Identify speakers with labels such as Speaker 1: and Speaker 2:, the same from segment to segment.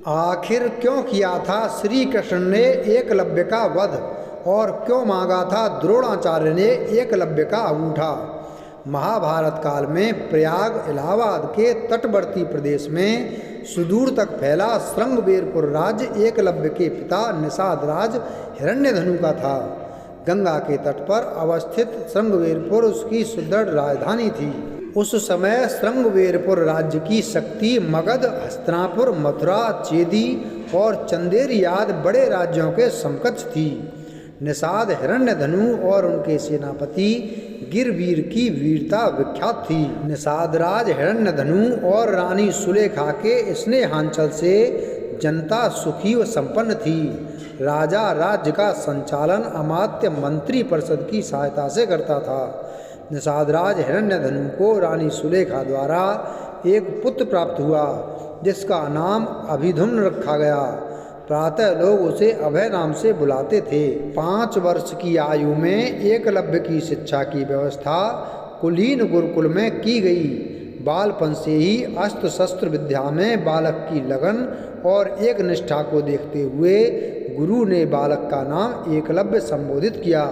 Speaker 1: आखिर क्यों किया था श्री कृष्ण ने एकलव्य का वध और क्यों मांगा था द्रोणाचार्य ने एकलव्य का अंगूठा। महाभारत काल में प्रयाग इलाहाबाद के तटवर्ती प्रदेश में सुदूर तक फैला श्रृंगवेरपुर राज्य एकलव्य के पिता निषाद राज हिरण्यधनु का था। गंगा के तट पर अवस्थित श्रृंगवेरपुर उसकी सुदृढ़ राजधानी थी। उस समय श्रृंगवेरपुर राज्य की शक्ति मगध, हस्तिनापुर, मथुरा, चेदी और चंदेरी आदि बड़े राज्यों के समकक्ष थी। निषाद हिरण्यधनु और उनके सेनापति गिरवीर की वीरता विख्यात थी। निषाद राज हिरण्यधनु और रानी सुलेखा के स्नेहांचल से जनता सुखी व संपन्न थी। राजा राज्य का संचालन अमात्य मंत्री परिषद की सहायता से करता था। निषाद राज हिरण्यधनु को रानी सुलेखा द्वारा एक पुत्र प्राप्त हुआ जिसका नाम अभिधुम्न रखा गया। प्रातः लोग उसे अभय नाम से बुलाते थे। 5 वर्ष की आयु में एकलव्य की शिक्षा की व्यवस्था कुलीन गुरुकुल में की गई। बालपन से ही अस्त्र शस्त्र विद्या में बालक की लगन और एक निष्ठा को देखते हुए गुरु ने बालक का नाम एकलव्य संबोधित किया।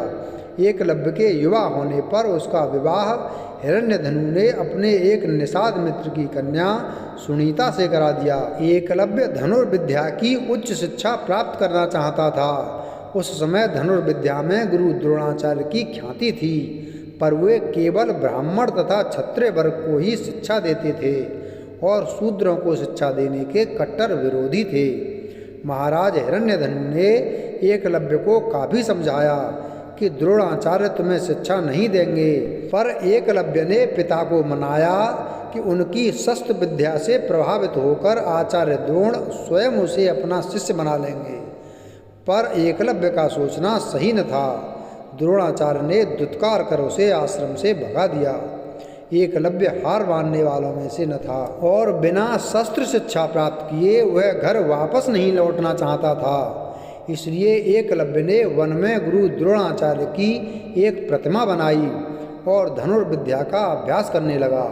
Speaker 1: एकलव्य के युवा होने पर उसका विवाह हिरण्यधनु ने अपने एक निषाद मित्र की कन्या सुनीता से करा दिया। एकलव्य धनुर्विद्या की उच्च शिक्षा प्राप्त करना चाहता था। उस समय धनुर्विद्या में गुरु द्रोणाचार्य की ख्याति थी, पर वे केवल ब्राह्मण तथा क्षत्रिय वर्ग को ही शिक्षा देते थे और शूद्रों को शिक्षा देने के कट्टर विरोधी थे। महाराज हिरण्यधनु ने एकलव्य को काफी समझाया कि द्रोणाचार्य तुम्हें शिक्षा नहीं देंगे, पर एकलव्य ने पिता को मनाया कि उनकी शस्त्र विद्या से प्रभावित होकर आचार्य द्रोण स्वयं उसे अपना शिष्य बना लेंगे। पर एकलव्य का सोचना सही न था। द्रोणाचार्य ने दुत्कार कर उसे आश्रम से भगा दिया। एकलव्य हार मानने वालों में से न था और बिना शस्त्र शिक्षा प्राप्त किए वह घर वापस नहीं लौटना चाहता था। इसलिए एकलव्य ने वन में गुरु द्रोणाचार्य की एक प्रतिमा बनाई और धनुर्विद्या का अभ्यास करने लगा।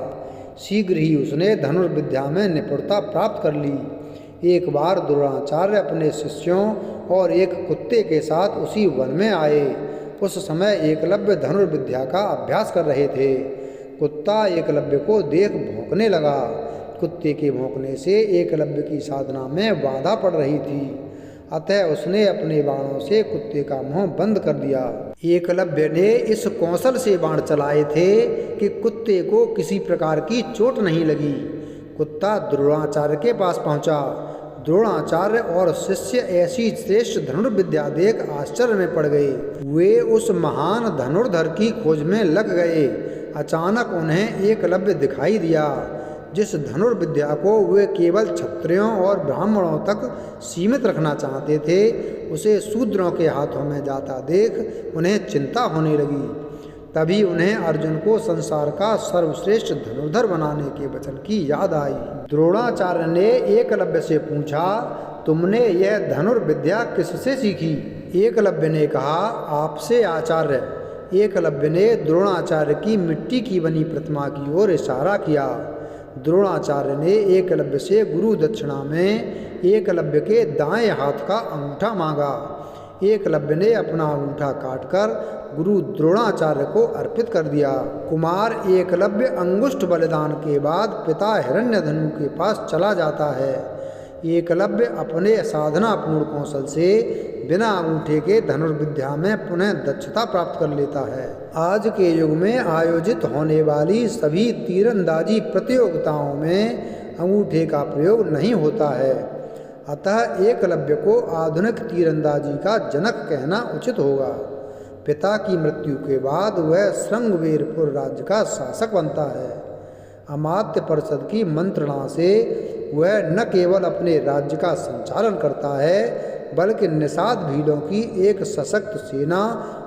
Speaker 1: शीघ्र ही उसने धनुर्विद्या में निपुणता प्राप्त कर ली। एक बार द्रोणाचार्य अपने शिष्यों और एक कुत्ते के साथ उसी वन में आए। उस समय एकलव्य धनुर्विद्या का अभ्यास कर रहे थे। कुत्ता एकलव्य को देख भौंकने लगा। कुत्ते के भौंकने से एकलव्य की साधना में बाधा पड़ रही थी, अतः उसने अपने बाणों से कुत्ते का मुंह बंद कर दिया। एकलव्य ने इस कौशल से बाण चलाए थे कि कुत्ते को किसी प्रकार की चोट नहीं लगी। कुत्ता द्रोणाचार्य के पास पहुंचा। द्रोणाचार्य और शिष्य ऐसी श्रेष्ठ धनुर्विद्या देख आश्चर्य में पड़ गए। वे उस महान धनुर्धर की खोज में लग गए। अचानक उन्हें एकलव्य दिखाई दिया। जिस धनुर्विद्या को वे केवल क्षत्रियों और ब्राह्मणों तक सीमित रखना चाहते थे, उसे शूद्रों के हाथों में जाता देख उन्हें चिंता होने लगी। तभी उन्हें अर्जुन को संसार का सर्वश्रेष्ठ धनुर्धर बनाने के वचन की याद आई। द्रोणाचार्य ने एकलव्य से पूछा, तुमने यह धनुर्विद्या किससे सीखी? एकलव्य ने कहा, आपसे आचार्य। एकलव्य ने द्रोणाचार्य की मिट्टी की बनी प्रतिमा की ओर इशारा किया। द्रोणाचार्य ने एकलव्य से गुरु दक्षिणा में एकलव्य के दाएं हाथ का अंगूठा मांगा। एकलव्य ने अपना अंगूठा काटकर गुरु द्रोणाचार्य को अर्पित कर दिया। कुमार एकलव्य अंगुष्ठ बलिदान के बाद पिता हिरण्यधनु के पास चला जाता है। एकलव्य अपने साधनापूर्ण कौशल से बिना अंगूठे के धनुर्विद्या में पुनः दक्षता प्राप्त कर लेता है। आज के युग में आयोजित होने वाली सभी तीरंदाजी प्रतियोगिताओं में अंगूठे का प्रयोग नहीं होता है, अतः एकलव्य को आधुनिक तीरंदाजी का जनक कहना उचित होगा। पिता की मृत्यु के बाद वह श्रृंगवेरपुर राज्य का शासक बनता है। अमात्य परिषद की मंत्रणा से वह न केवल अपने राज्य का संचालन करता है, बल्कि निषाद भीलों की एक सशक्त सेना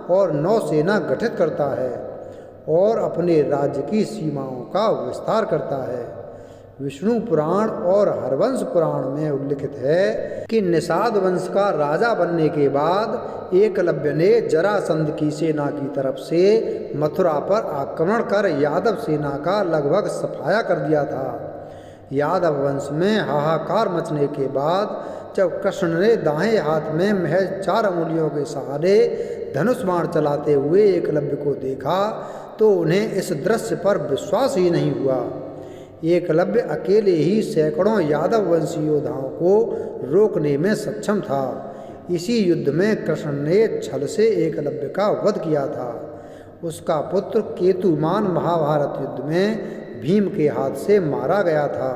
Speaker 1: और नौसेना गठित करता है और अपने राज्य की सीमाओं का विस्तार करता है। विष्णु पुराण और हरवंश पुराण में उल्लिखित है कि निषाद वंश का राजा बनने के बाद एकलव्य ने जरासंध की सेना की तरफ से मथुरा पर आक्रमण कर यादव सेना का लगभग सफाया कर दिया था। यादव वंश में हाहाकार मचने के बाद जब कृष्ण ने दाहिने हाथ में महज 4 अंगुलियों के सहारे धनुष बाण चलाते हुए एकलव्य को देखा तो उन्हें इस दृश्य पर विश्वास ही नहीं हुआ। एकलव्य अकेले ही सैकड़ों यादव वंशी योद्धाओं को रोकने में सक्षम था। इसी युद्ध में कृष्ण ने छल से एकलव्य का वध किया था। उसका पुत्र केतुमान महाभारत युद्ध में भीम के हाथ से मारा गया था।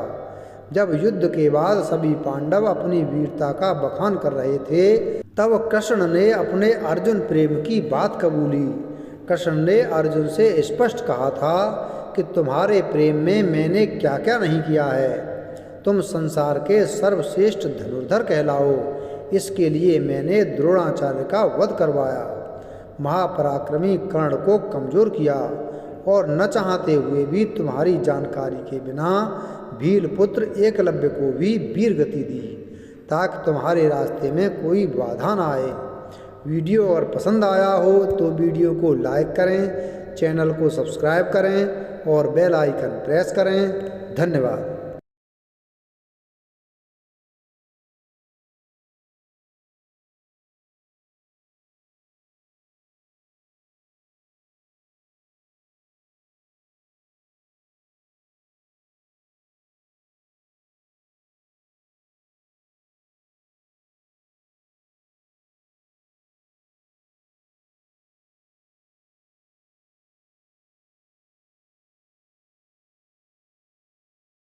Speaker 1: जब युद्ध के बाद सभी पांडव अपनी वीरता का बखान कर रहे थे तब कृष्ण ने अपने अर्जुन प्रेम की बात कबूली। कृष्ण ने अर्जुन से स्पष्ट कहा था कि तुम्हारे प्रेम में मैंने क्या क्या नहीं किया है। तुम संसार के सर्वश्रेष्ठ धनुर्धर कहलाओ, इसके लिए मैंने द्रोणाचार्य का वध करवाया, महापराक्रमी कर्ण को कमजोर किया और न चाहते हुए भी तुम्हारी जानकारी के बिना भील पुत्र एकलव्य को भी वीर गति दी ताकि तुम्हारे रास्ते में कोई बाधा ना आए। वीडियो अगर पसंद आया हो तो वीडियो को लाइक करें, चैनल को सब्सक्राइब करें और बेल आइकन प्रेस करें। धन्यवाद।